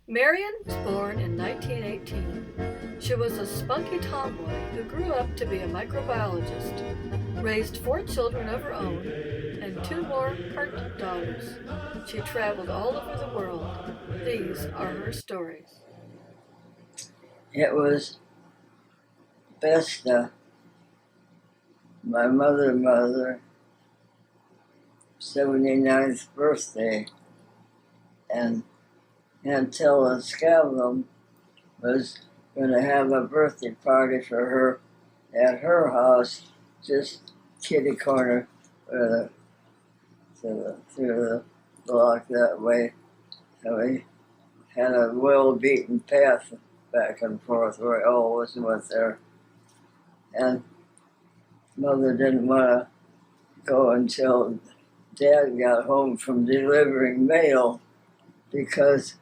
Marion was born in 1918. She was a spunky tomboy who grew up to be a microbiologist, raised 4 children of her own, and 2 more pert daughters. She traveled all over the world. These are her stories. It was Besta, my mother, 79th birthday, and Antilla Scavlum was going to have a birthday party for her at her house, just kitty corner through the block that way. So we had a well-beaten path back and forth where I always went there. And Mother didn't want to go until Dad got home from delivering mail because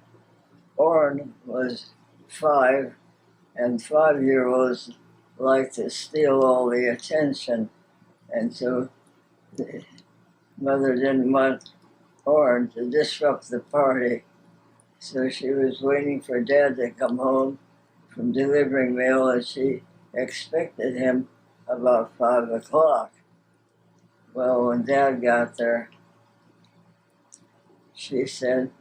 Orrin was 5, and 5-year-olds like to steal all the attention. And so Mother didn't want Orrin to disrupt the party. So she was waiting for Dad to come home from delivering mail, and she expected him about 5 o'clock. Well, when Dad got there, she said,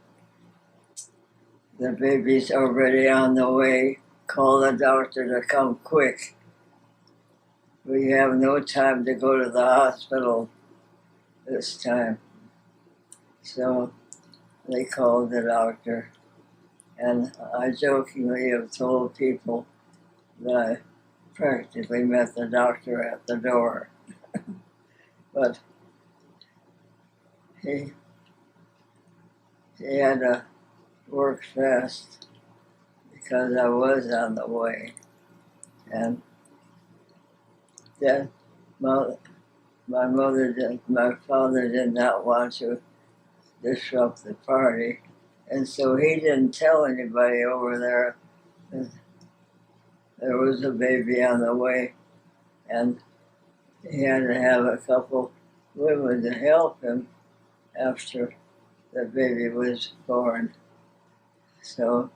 "The baby's already on the way. Call the doctor to come quick. We have no time to go to the hospital this time." So they called the doctor, and I jokingly have told people that I practically met the doctor at the door. But he had to work fast because I was on the way. And then my father did not want to disrupt the party. And so he didn't tell anybody over there that there was a baby on the way. And he had to have a couple women to help him after the baby was born. So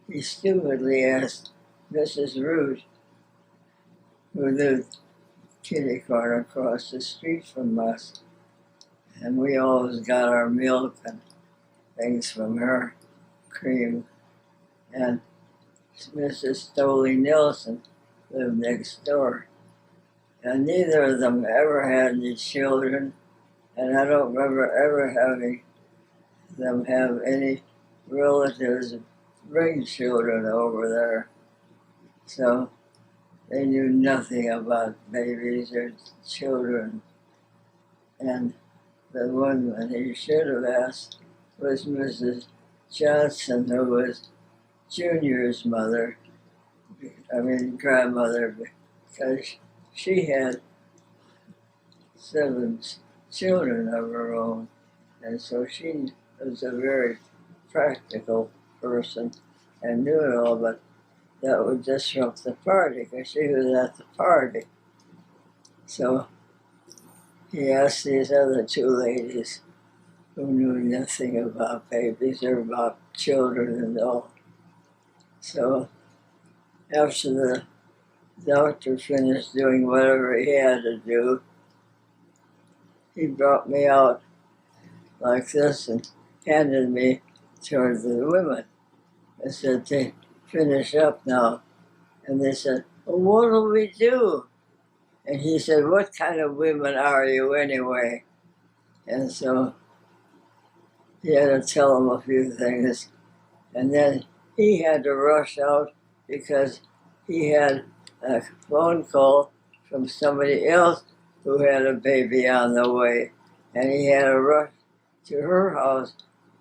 he stupidly asked Mrs. Root, who lived kitty corner across the street from us, and we always got our milk and things from her, cream. And Mrs. Stoley Nelson lived next door. And neither of them ever had any children, and I don't remember ever having them have any relatives bring children over there. So they knew nothing about babies or children. And the one that he should have asked was Mrs. Johnson, who was Junior's grandmother, because she had 7 children of her own. And so she was a very practical person and knew it all, but that would disrupt the party because she was at the party. So he asked these other 2 ladies who knew nothing about babies or about children and all. So after the doctor finished doing whatever he had to do, he brought me out like this and handed me toward the women. I said, "They finish up now." And they said, "Well, what'll we do?" And he said, "What kind of women are you anyway?" And so he had to tell them a few things. And then he had to rush out because he had a phone call from somebody else who had a baby on the way. And he had to rush to her house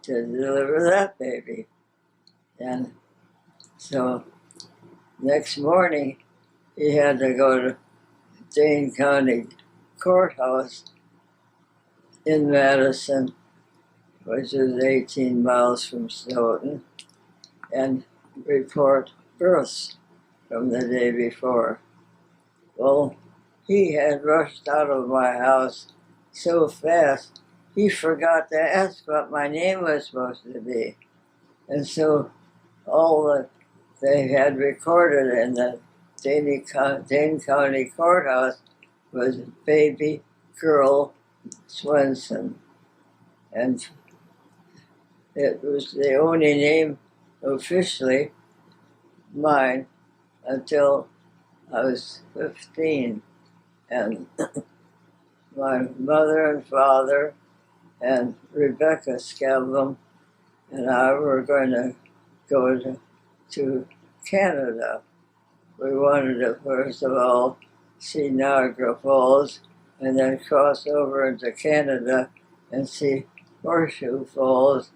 to deliver that baby. And so next morning, he had to go to Dane County Courthouse in Madison, which is 18 miles from Stoughton, and report births from the day before. Well, he had rushed out of my house so fast, he forgot to ask what my name was supposed to be. And so all that they had recorded in the Dane County Courthouse was baby girl Swenson. And it was the only name officially mine until I was 15. And my mother and father and Rebecca Scavlum and I were going to go to Canada. We wanted to, first of all, see Niagara Falls and then cross over into Canada and see Horseshoe Falls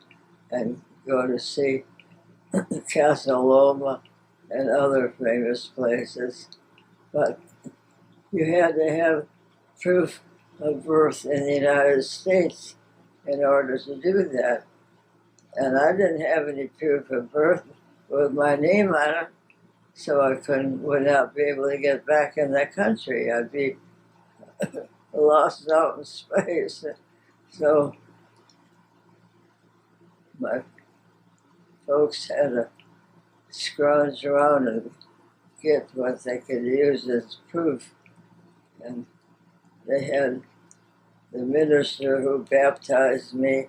and go to see Castle Loma and other famous places. But you had to have proof of birth in the United States in order to do that. And I didn't have any proof of birth with my name on it, so I would not be able to get back in the country. I'd be lost out in space. So my folks had to scrounge around and get what they could use as proof. And they had the minister who baptized me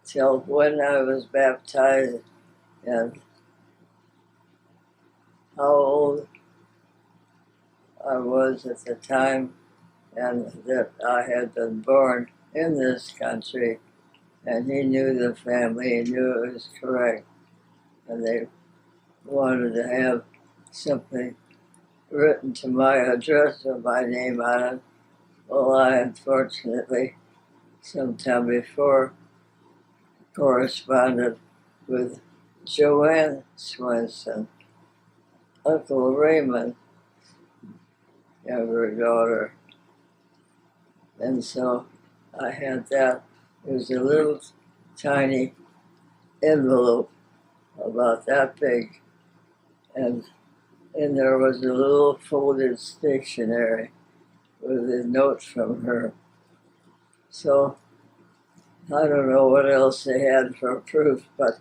tell when I was baptized and how old I was at the time, and that I had been born in this country. And he knew the family, he knew it was correct. And they wanted to have something written to my address with my name on it. Well, I unfortunately, sometime before, corresponded with Joanne Swenson, Uncle Raymond, younger daughter. And so I had that. It was a little tiny envelope about that big. And in there was a little folded stationery with a note from her. So I don't know what else they had for proof, but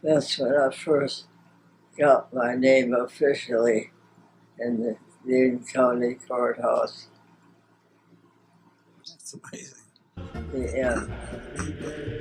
that's when I first got my name officially in the Dane County Courthouse. That's amazing. The end.